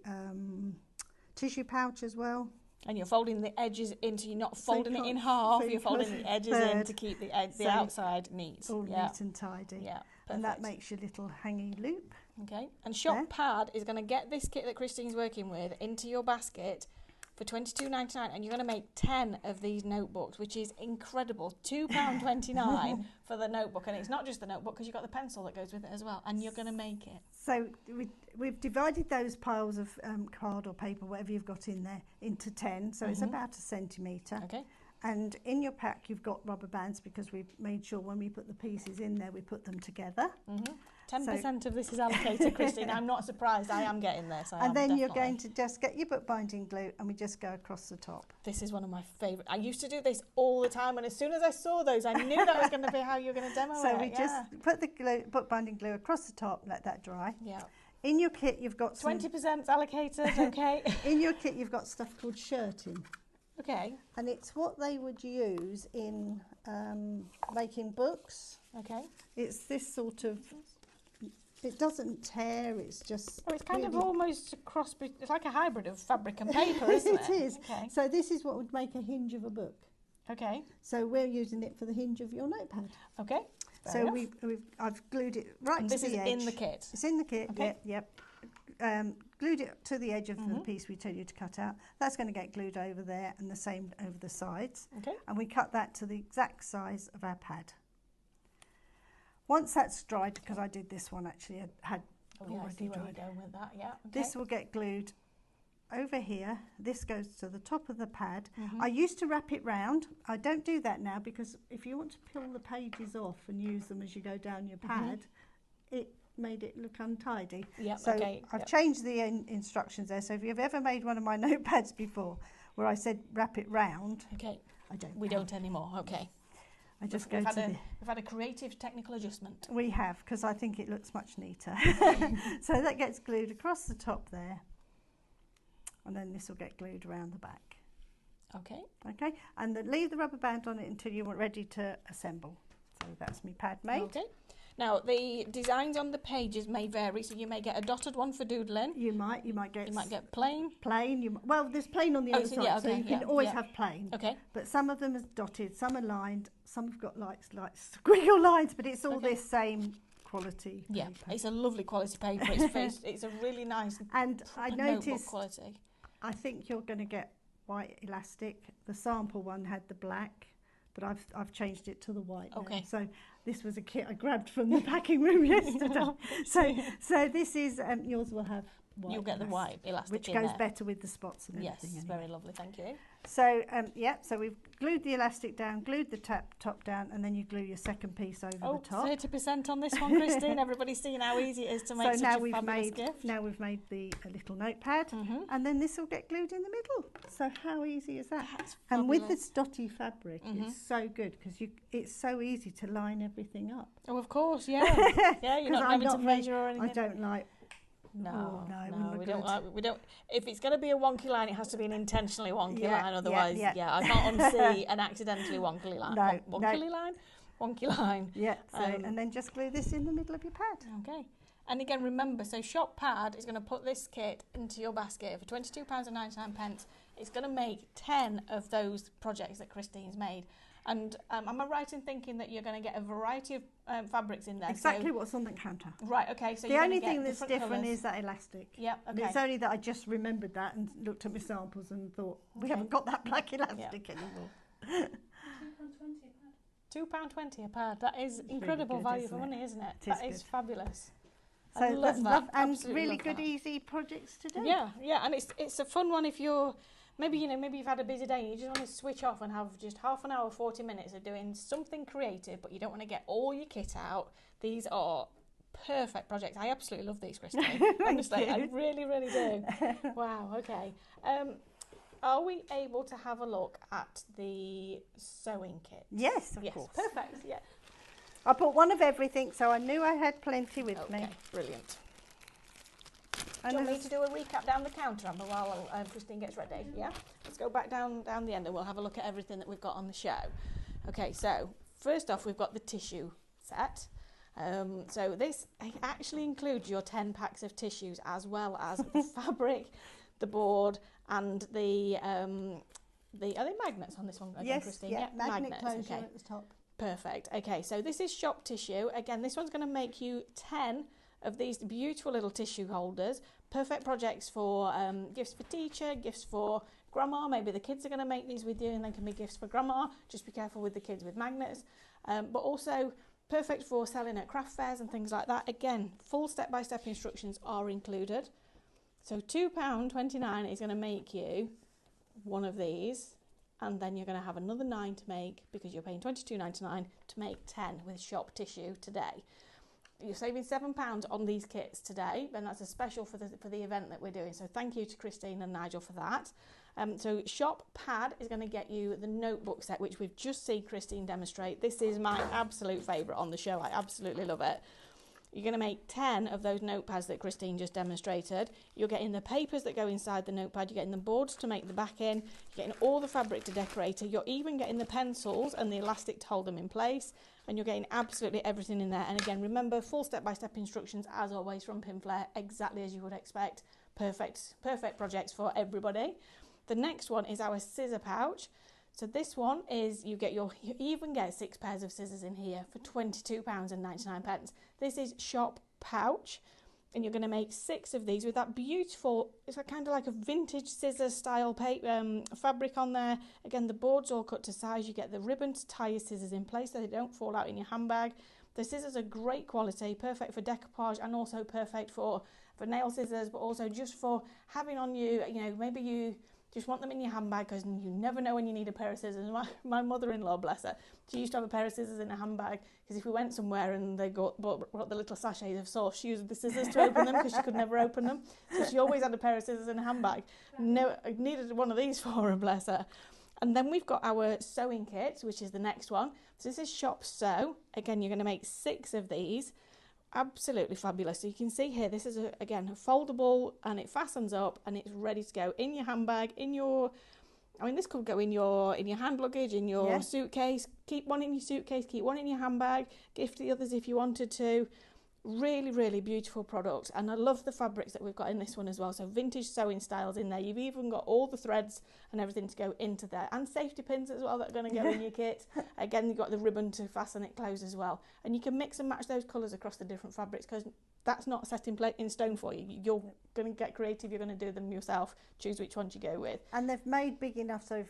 tissue pouch as well. And you're folding the edges into, you're not folding it in half, you're folding the edges in to keep the outside neat. All neat and tidy. Yeah, and that makes your little hanging loop. Okay, and Shop Pad is going to get this kit that Christine's working with into your basket for £22.99, and you're going to make 10 of these notebooks, which is incredible. £2.29 for the notebook, and it's not just the notebook because you've got the pencil that goes with it as well, and you're going to make it. So we've divided those piles of card or paper, whatever you've got in there, into 10, so it's about 1 centimetre. Okay. And in your pack you've got rubber bands because we've made sure when we put the pieces in there we put them together. 10% of this is allocated, Christine. I'm not surprised. I am getting this. And then you're going to just get your bookbinding glue and we just go across the top. This is one of my favourite. I used to do this all the time, and as soon as I saw those, I knew that was going to be how you were going to demo it. So we just put the bookbinding glue across the top, let that dry. Yeah. In your kit, you've got 20% allocated. Okay. In your kit, you've got stuff called shirting. Okay. And it's what they would use in making books. Okay. It's this sort of... It doesn't tear, it's just... Oh, it's kind of almost a cross... It's like a hybrid of fabric and paper, isn't it? It is. Okay. So this is what would make a hinge of a book. Okay. So we're using it for the hinge of your notepad. Okay. So I've glued it right to the edge. This is in the kit? It's in the kit, okay. Yep. Glued it to the edge of the piece we tell you to cut out. That's going to get glued over there and the same over the sides. Okay. And we cut that to the exact size of our pad. Once that's dried, because I did this one actually, I had already dried. Going with that, yeah. Okay. This will get glued over here. This goes to the top of the pad. I used to wrap it round. I don't do that now because if you want to peel the pages off and use them as you go down your pad, it made it look untidy. Yep, so I've changed the instructions there. So if you've ever made one of my notepads before where I said wrap it round, we don't anymore. Okay. I just we've had a creative technical adjustment. We have, because I think it looks much neater. So that gets glued across the top there, and then this will get glued around the back.
Okay.
Okay, and then leave the rubber band on it until you're ready to assemble. So that's my pad made.
Okay. Now the designs on the pages may vary, so you may get a dotted one for doodling.
You might get
plain.
Well, there's plain on the other side,
okay,
so you can always have plain.
Okay.
But some of them are dotted, some are lined, some have got like squiggle lines, but it's all this same quality paper.
It's a lovely quality paper. It's a really nice
and I noticed
quality.
I think you're going to get white elastic. The sample one had the black, but I've changed it to the white now.
Okay.
So this was a kit I grabbed from the packing room yesterday. So this is yours will have white.
You'll get the white elastic,
which goes better with the spots and everything.
Yes, very lovely. Thank you.
So so we've glued the elastic down, glued the top down, and then you glue your second piece over the top.
30% on this one, Christine. Everybody's seen how easy it is to make such a fabulous gift.
Now we've made the little notepad, and then this will get glued in the middle. So how easy is that? And with this dotty fabric, it's so good because it's so easy to line everything up.
Oh, of course, yeah. You're not having to measure or anything.
I don't like.
No, we don't. If it's going to be a wonky line, it has to be an intentionally wonky line. Otherwise, I can't unsee an accidentally wonky line. Wonky line.
Yeah. So and then just glue this in the middle of your pad.
Okay. And again, remember, so Shop Pad is going to put this kit into your basket for £22.99. It's going to make 10 of those projects that Christine's made. And am I right in thinking that you're going to get a variety of fabrics in there?
Exactly what's on the counter.
Right, okay. So
the only thing that's different is that elastic.
Yep, okay.
And it's only that I just remembered that and looked at my samples and thought, we haven't got that black elastic anymore.
£2.20 a pad. That is incredible
really good,
value for money, isn't it? That is fabulous.
So
I love that.
And really good, easy projects to do.
Yeah, and it's a fun one if you're maybe you've had a busy day and you just want to switch off and have just half an hour, 40 minutes of doing something creative, but you don't want to get all your kit out. These are perfect projects. I absolutely love these, Christine. Honestly, I really, really do. Wow. Okay. Are we able to have a look at the sewing kit?
Yes, of course.
Perfect. Yeah.
I bought one of everything, so I knew I had plenty with me.
Brilliant.
And
do you want me to do a recap down the counter, Amber, while Christine gets ready? Yeah? Let's go back down the end and we'll have a look at everything that we've got on the show. Okay, so first off, we've got the tissue set. So this actually includes your 10 packs of tissues as well as the fabric, the board, and the are they magnets on this one again,
yes,
Christine?
Yeah, magnet
magnets.
closure
Okay.
at the top.
Perfect. Okay, so this is shop tissue. Again, this one's going to make you 10 of these beautiful little tissue holders. Perfect projects for gifts for teacher, gifts for grandma. Maybe the kids are going to make these with you and they can be gifts for grandma. Just be careful with the kids with magnets. But also perfect for selling at craft fairs and things like that. Again, full step-by-step instructions are included. So £2.29 is going to make you one of these. And then you're going to have another 9 to make because you're paying £22.99 to make 10 with shop tissue today. You're saving £7 on these kits today, and that's a special for the event that we're doing. So thank you to Christine and Nigel for that. So Shop Pad is going to get you the notebook set, which we've just seen Christine demonstrate. This is my absolute favourite on the show. I absolutely love it. You're going to make 10 of those notepads that Christine just demonstrated. You're getting the papers that go inside the notepad. You're getting the boards to make the back in. You're getting all the fabric to decorate it. You're even getting the pencils and the elastic to hold them in place. And you're getting absolutely everything in there. And again, remember, full step-by-step instructions, as always, from Pinflair, exactly as you would expect. Perfect projects for everybody. The next one is our scissor pouch. So this one is, you even get 6 pairs of scissors in here for £22.99. This is shop pouch, and you're going to make 6 of these with that beautiful, it's kind of like a vintage scissor style fabric on there. Again, the board's all cut to size. You get the ribbon to tie your scissors in place so they don't fall out in your handbag. The scissors are great quality, perfect for decoupage and also perfect for nail scissors, but also just for having on you, maybe you just want them in your handbag because you never know when you need a pair of scissors. My mother-in-law, bless her, she used to have a pair of scissors in her handbag because if we went somewhere and they brought the little sachets of sauce, she used the scissors to open them because she could never open them. So she always had a pair of scissors in her handbag. No, I needed one of these for her, bless her. And then we've got our sewing kit, which is the next one. So this is Shop Sew. Again, you're going to make 6 of these. Absolutely fabulous. So you can see here, this is again a foldable, and it fastens up and it's ready to go in your handbag, in your I mean, this could go in your hand luggage, in your suitcase. Keep one in your suitcase, keep one in your handbag, gift the others if you wanted to. Really, really beautiful product, and I love the fabrics that we've got in this one as well. So vintage sewing styles in there. You've even got all the threads and everything to go into there, and safety pins as well that are going to go in your kit. Again, you've got the ribbon to fasten it closed as well, and you can mix and match those colours across the different fabrics, because that's not set in stone for you. You're going to get creative, you're going to do them yourself, choose which ones you go with.
And they've made big enough so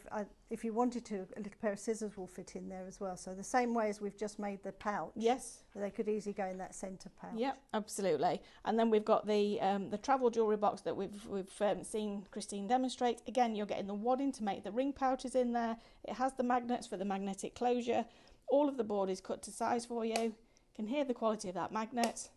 if you wanted to, a little pair of scissors will fit in there as well. So the same way as we've just made the pouch. Yes. They could easily go in that centre pouch.
Yep, absolutely. And then we've got the travel jewellery box that we've seen Christine demonstrate. Again, you're getting the wadding to make the ring pouches in there. It has the magnets for the magnetic closure. All of the board is cut to size for you. You can hear the quality of that magnet.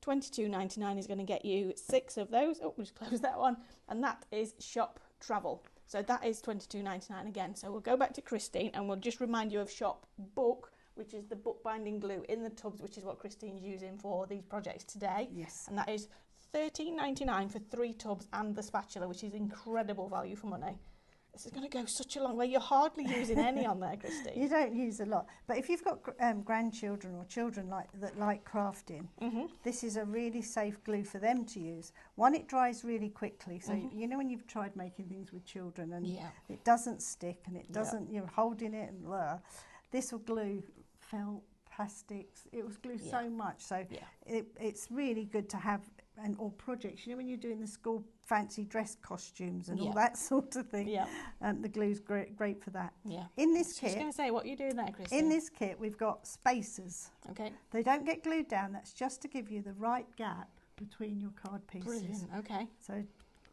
$22.99 is going to get you 6 of those. Oh, we'll just close that one. And that is Shop Travel. So that is $22.99 again. So we'll go back to Christine and we'll just remind you of Shop Book, which is the bookbinding glue in the tubs, which is what Christine's using for these projects today.
Yes.
And that is $13.99 for 3 tubs and the spatula, which is incredible value for money. This is going to go such a long way. You're hardly using any on there, Christine.
You don't use a lot. But if you've got grandchildren or children that like crafting, this is a really safe glue for them to use. One, it dries really quickly. So, you know when you've tried making things with children and it doesn't stick and it doesn't, you're holding it and blah. This will glue felt, plastics. It will glue so much. So it's really good to have, and all projects, you know when you're doing the school fancy dress costumes and all that sort of thing, the glue's great for that. In this kit, I was
going to say, what are you doing there, Christine?
In this kit we've got spacers.
Okay.
They don't get glued down, that's just to give you the right gap between your card pieces.
Brilliant, okay.
So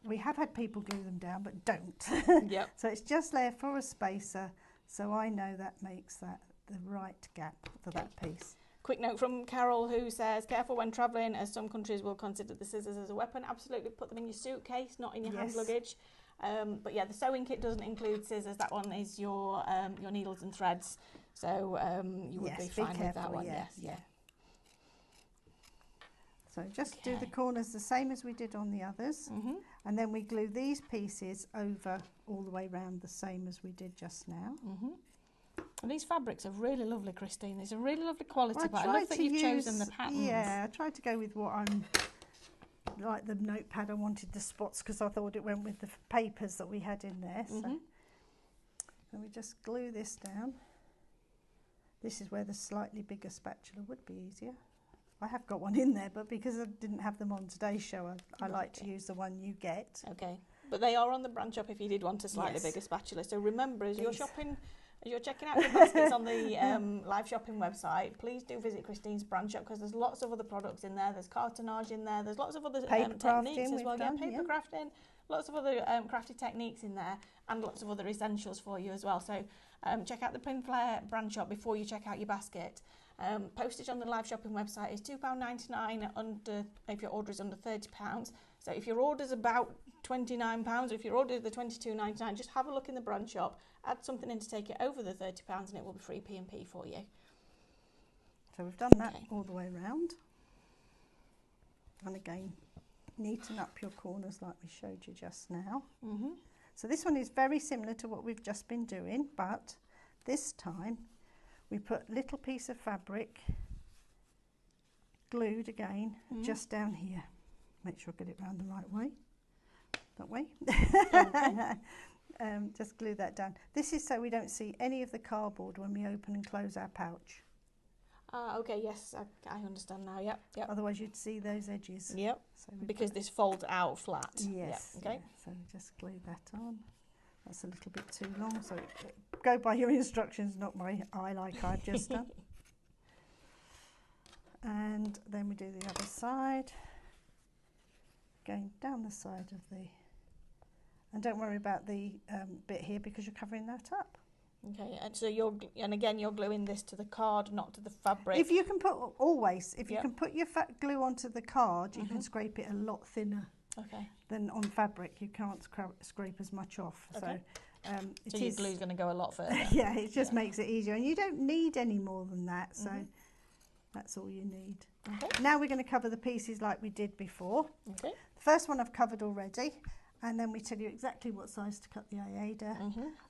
we have had people glue them down, but don't.
Yep.
So it's just there for a spacer, so I know that makes that the right gap for that piece.
Quick note from Carol, who says, careful when travelling, as some countries will consider the scissors as a weapon. Absolutely, put them in your suitcase, not in your hand luggage. But yeah, the sewing kit doesn't include scissors. That one is your needles and threads. So you would be fine with that one. Yes.
So just do the corners the same as we did on the others. And then we glue these pieces over all the way around the same as we did just now.
And these fabrics are really lovely, Christine. These are really lovely quality, but I love that you've chosen the patterns.
Yeah, I tried to go with what like the notepad. I wanted the spots because I thought it went with the papers that we had in there. So and we just glue this down. This is where the slightly bigger spatula would be easier. I have got one in there, but because I didn't have them on today's show, I like to use the one you get.
Okay, but they are on the brand shop if you did want a slightly bigger spatula. So remember, as you're shopping, as you're checking out your baskets on the live shopping website, please do visit Christine's brand shop, because there's lots of other products in there. There's cartonnage in there. There's lots of other techniques as well. Paper crafting, lots of other crafty techniques in there, and lots of other essentials for you as well. So check out the Pinflair brand shop before you check out your basket. Postage on the live shopping website is £2.99 if your order is under £30. So if your order is about £29, or if your order is the £22.99, just have a look in the brand shop, add something in to take it over the £30, and it will be free P&P for you.
So we've done that all the way around. And again, neaten up your corners like we showed you just now. So this one is very similar to what we've just been doing, but this time we put a little piece of fabric glued again just down here. Make sure I get it round the right way. That way. Just glue that down. This is so we don't see any of the cardboard when we open and close our pouch.
Okay, yes, I understand now. Yep.
Otherwise you'd see those edges.
Yep. So because this folds out flat.
Yes.
Yep. Okay.
Yeah. So just glue that on. That's a little bit too long, so go by your instructions, not my eye like I've just done. And then we do the other side. Going down the side of the, and don't worry about the bit here because you're covering that up.
Okay, and so you're gluing this to the card, not to the fabric.
If you can put you can put your glue onto the card, you can scrape it a lot thinner.
Okay.
Than on fabric, you can't scrape as much off.
Okay.
So
your glue's going to go a lot further.
Yeah, it just makes it easier, and you don't need any more than that. So that's all you need.
Okay.
Now we're going to cover the pieces like we did before.
Okay.
The first one I've covered already. And then we tell you exactly what size to cut the Aida.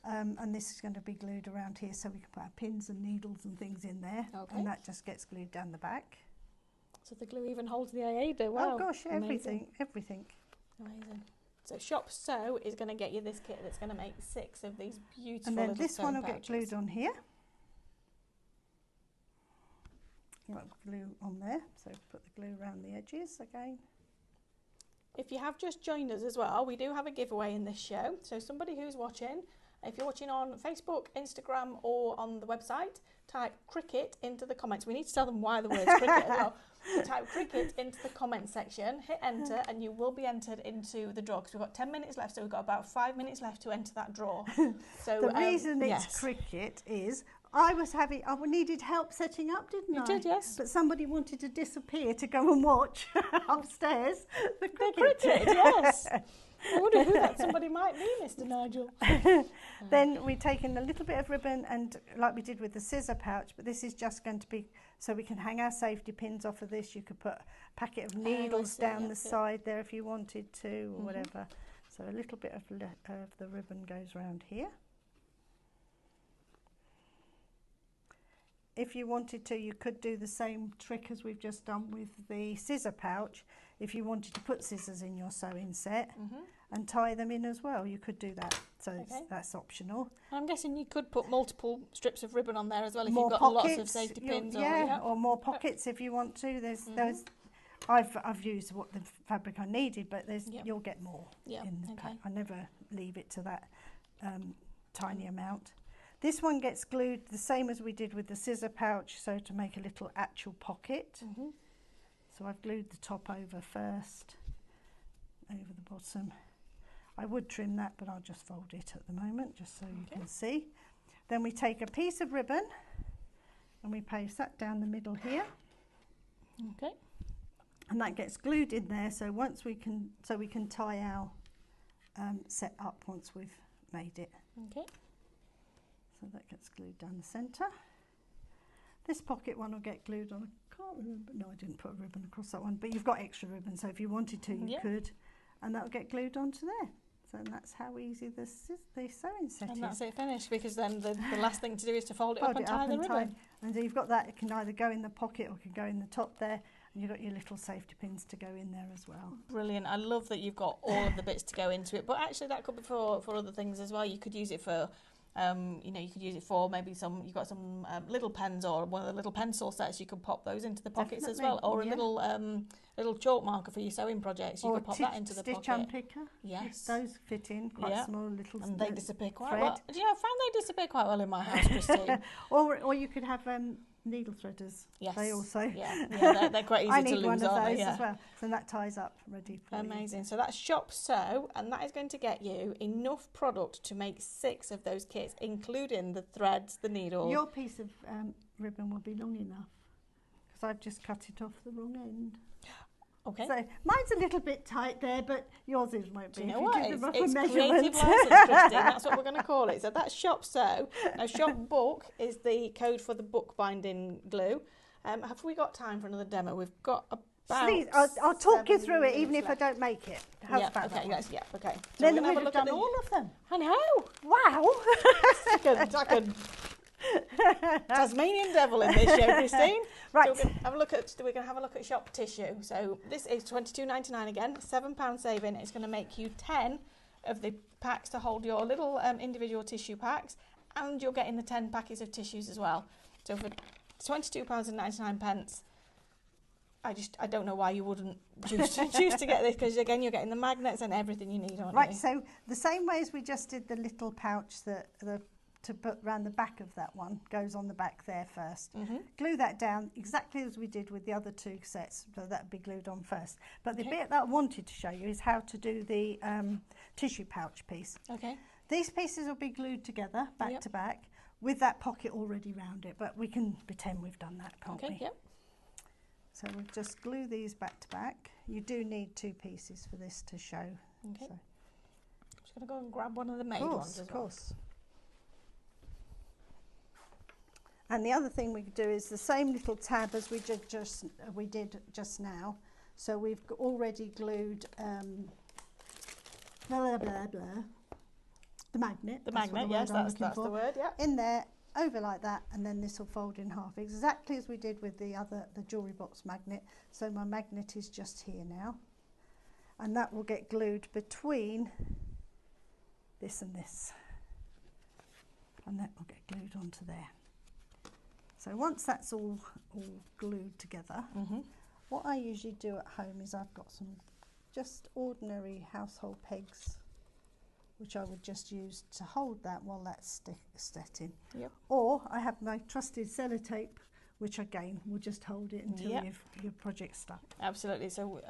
And this is going to be glued around here so we can put our pins and needles and things in there. And that just gets glued down the back.
So the glue even holds the Aida. Wow.
Oh gosh, everything.
Amazing. So Shop Sew is going to get you this kit that's going to make 6 of these beautiful
And then
little
this one will
pouches.
get glued on here. Glue on there, so put the glue around the edges again.
If you have just joined us as well, we do have a giveaway in this show. So somebody who's watching, if you're watching on Facebook, Instagram or on the website, type cricket into the comments. We need to tell them why the word's cricket as well. So type cricket into the comment section, hit enter, and you will be entered into the draw because we've got 10 minutes left, so we've got about 5 minutes left to enter that draw. So
the reason it's cricket is I needed help setting up, didn't I?
You did, yes.
But somebody wanted to disappear to go and watch upstairs the cricket.
Yes. I wonder who that somebody might be, Mr. Nigel.
Then we've taken a little bit of ribbon and like we did with the scissor pouch, but this is just going to be so we can hang our safety pins off of this. You could put a packet of needles down the side there if you wanted to or whatever. So a little bit of the ribbon goes around here. If you wanted to, you could do the same trick as we've just done with the scissor pouch. If you wanted to put scissors in your sewing set and tie them in as well, you could do that. So that's optional.
I'm guessing you could put multiple strips of ribbon on there as well if you've got lots of safety pins.
Or more pockets if you want to. There's those. I've used what the fabric I needed, but you'll get more in the pack. I never leave it to that tiny amount. This one gets glued the same as we did with the scissor pouch, so to make a little actual pocket. So I've glued the top over first, over the bottom. I would trim that, but I'll just fold it at the moment, just so you can see. Then we take a piece of ribbon and we place that down the middle here.
Okay.
And that gets glued in there, so we can tie our set up once we've made it.
Okay.
So that gets glued down the centre. This pocket one will get glued on. I can't remember. No, I didn't put a ribbon across that one. But you've got extra ribbon, so if you wanted to, you could. And that will get glued onto there. So that's how easy the sewing set is.
And that's it finished, because then the last thing to do is to fold it up and tie the ribbon.
And so you've got that. It can either go in the pocket or it can go in the top there. And you've got your little safety pins to go in there as well.
Brilliant. I love that you've got all of the bits to go into it. But actually that could be for other things as well. You could use it for... you could use it for maybe you've got some little pens or one of the little pencil sets, you could pop those into the pockets as well, or a little chalk marker for your sewing projects, you could pop that into the pocket.
Stitch unpicker.
Yes.
Those fit in quite small little.
And they disappear quite well. Do you know, I found they disappear quite well in my house, Christine.
or you could have needle threaders.
Yes.
They also.
They're quite easy to lose,
I need one of those
as
well. So that ties up ready for
Amazing. So that's Shop Sew, and that is going to get you enough product to make 6 of those kits, including the threads, the needles.
Your piece of ribbon will be long enough because I've just cut it off the wrong end.
Okay.
So mine's a little bit tight there, but yours won't be.
Do you know what? It's
creative
license, Christine. That's what we're going to call it. So that's Shop Sew. Now, Shop Book is the code for the book binding glue. Have we got time for another demo? We've got about.
Please, I'll talk you through it, even if I don't make it. How's about
okay,
that?
yes, okay. So
then
we're
we've
have a look
done
at
all of them.
I know.
Wow.
I could Tasmanian devil in this show, Christine.
Right.
So we're going to have a look at Shop Tissue. So this is $22.99 again, £7 saving. It's going to make you 10 of the packs to hold your little individual tissue packs, and you're getting the 10 packets of tissues as well. So for £22.99, I don't know why you wouldn't choose to get this, because again you're getting the magnets and everything you need, aren't you?
Right. So the same way as we just did the little pouch to put around the back of that one goes on the back there first. Glue that down exactly as we did with the other 2 sets, so that would be glued on first. But the bit that I wanted to show you is how to do the tissue pouch piece.
Okay.
These pieces will be glued together back to back with that pocket already round it, but we can pretend we've done that, can't we?
Yep.
So we'll just glue these back to back. You do need 2 pieces for this to show.
Okay.
So.
I'm just going to go and grab one of the made ones as well. Of course.
And the other thing we could do is the same little tab as we did just now. So we've already glued blah, blah, blah. The magnet.
The magnet, yes, that's the word, yeah.
In there, over like that, and then this will fold in half, exactly as we did with the jewellery box magnet. So my magnet is just here now. And that will get glued between this and this. And that will get glued onto there. So once that's all glued together, what I usually do at home is I've got some just ordinary household pegs, which I would just use to hold that while that's setting. Yep. Or I have my trusted sellotape, which again will just hold it until your project's stuck.
Absolutely. So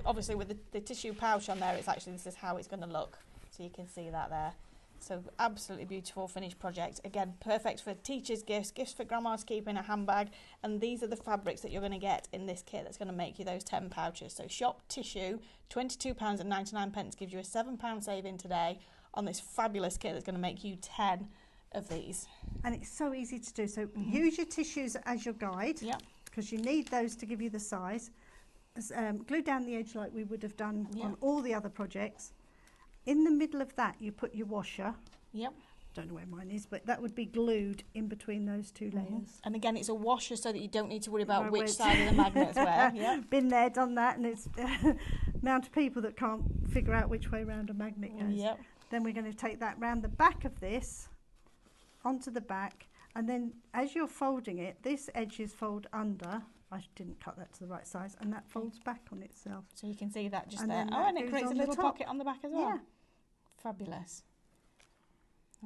obviously with the tissue pouch on there, this is how it's going to look. So you can see that there. So absolutely beautiful finished project. Again, perfect for teachers' gifts for grandma to keep in a handbag. And these are the fabrics that you're going to get in this kit that's going to make you those 10 pouches. So shop tissue, £22.99 gives you a £7 saving today on this fabulous kit that's going to make you 10 of these.
And it's so easy to do. So use your tissues as your guide, because you need those to give you the size. Glue down the edge like we would have done on all the other projects. In the middle of that, you put your washer. Yep. Don't know where mine is, but that would be glued in between those two layers.
And again, it's a washer so that you don't need to worry about which side of the magnet's where. Yeah.
Been there, done that, and it's the amount of people that can't figure out which way round a magnet goes. Yep. Then we're going to take that round the back of this, onto the back, and then as you're folding it, this edges fold under. I didn't cut that to the right size, and that folds back on itself.
So you can see that just there. Oh, and it creates a little pocket on the back as well. Yeah. Fabulous.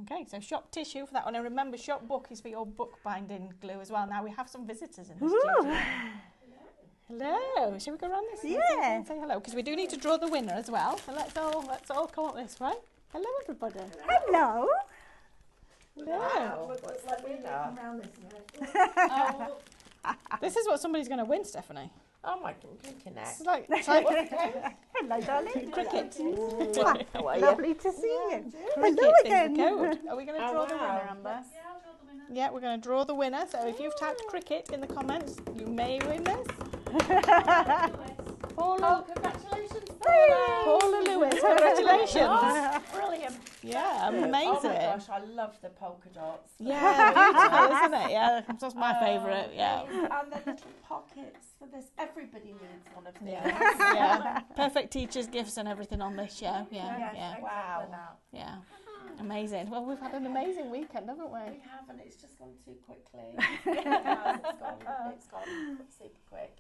Okay, so shop tissue for that one. And remember, shop book is for your book binding glue as well. Now we have some visitors in the studio. Hello. Shall we go around this?
Yeah.
And say hello, because we do need to draw the winner as well. So let's all come up this way. Hello, everybody.
Hello.
Hello. This is what somebody's going to win, Stephanie.
Oh my goodness.
It's like
hello, darling.
Cricket.
How are you? Lovely to see you.
Hello again. Are we going to draw the winner, Amber?
Yeah, I'll draw the winner.
Yeah, we're going to draw the winner. So if you've typed cricket in the comments, you may win this.
Paula, congratulations,
Paula Lewis, congratulations.
Brilliant.
Yeah, amazing.
Oh my gosh, I love the polka dots.
Yeah, beautiful, isn't it? Yeah, that's my favourite, yeah.
And the little pockets for this. Everybody needs one of these.
Yeah. Perfect teachers' gifts and everything on this show. Yeah.
Wow.
Yeah. Amazing. Well, we've had an amazing weekend, haven't we?
We have, and it's just gone too quickly. It's gone super quick.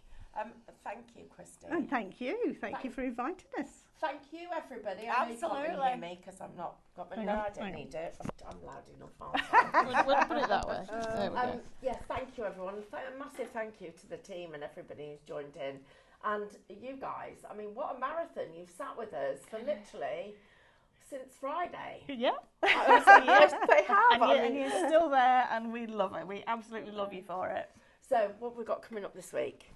Thank you, Christine.
And thank you. Thank you for inviting us.
Thank you, everybody.
Absolutely.
I know you can't really hear me because I'm not got my. No, I don't need it. I'm loud enough. Aren't I?
We'll put it that way. There we go.
Yes, thank you, everyone. A massive thank you to the team and everybody who's joined in. And you guys, I mean, what a marathon. You've sat with us for literally since Friday.
Yeah.
Yes, they have.
And you're still there, and we love it. We absolutely love you for it.
So, what have we got coming up this week?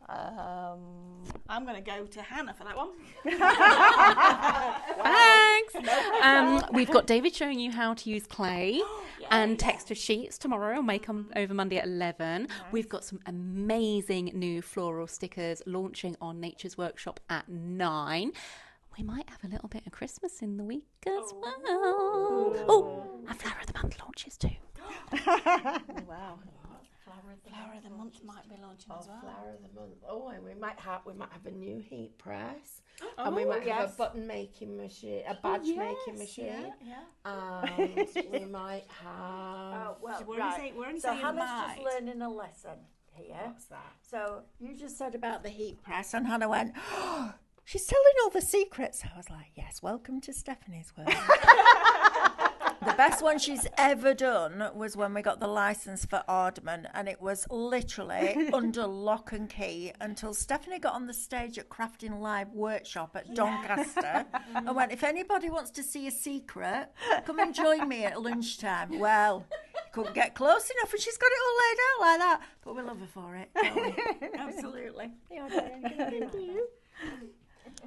I'm going to go to Hannah for that one.
Thanks. We've got David showing you how to use clay and texture sheets tomorrow. May come over Monday at 11. Nice. We've got some amazing new floral stickers launching on Nature's Workshop at 9. We might have a little bit of Christmas in the week as well. Oh, and Flower of the Month launches too.
Wow. Flower of the Month might be launching as well.
Flower of the Month. Oh, and we might have a new heat press, and we might have a button making machine, a badge making machine. And we might have.
So Hannah's just learning a lesson here.
What's that?
So you just said about the heat press, and Hannah went, "Oh, she's telling all the secrets." I was like, "Yes, welcome to Stephanie's world." The best one she's ever done was when we got the licence for Ardman, and it was literally under lock and key until Stephanie got on the stage at Crafting Live Workshop at Doncaster and went, "If anybody wants to see a secret, come and join me at lunchtime." Well, couldn't get close enough, and she's got it all laid out like that. But we love her for it, don't we? Absolutely.
Thank you.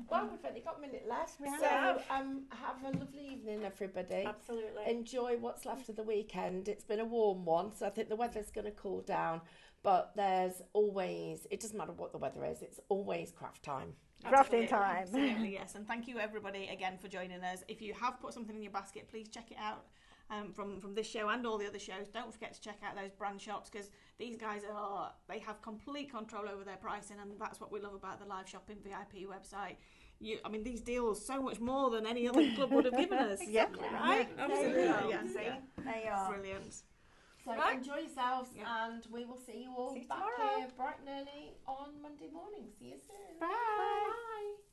Well, we've only got a minute left, so have a lovely evening, everybody.
Absolutely.
Enjoy what's left of the weekend. It's been a warm one, so I think the weather's going to cool down. But there's always, it doesn't matter what the weather is, it's always craft time.
Crafting time.
Absolutely, yes. And thank you everybody again for joining us. If you have put something in your basket, please check it out. From this show and all the other shows, don't forget to check out those brand shops, because these guys they have complete control over their pricing, and that's what we love about the Live Shopping VIP website. These deals so much more than any other club would have given us.
Exactly.
Right? Absolutely.
They are.
Brilliant.
So enjoy yourselves, and we will see you all back here bright and early on Monday morning. See you soon.
Bye.
Bye.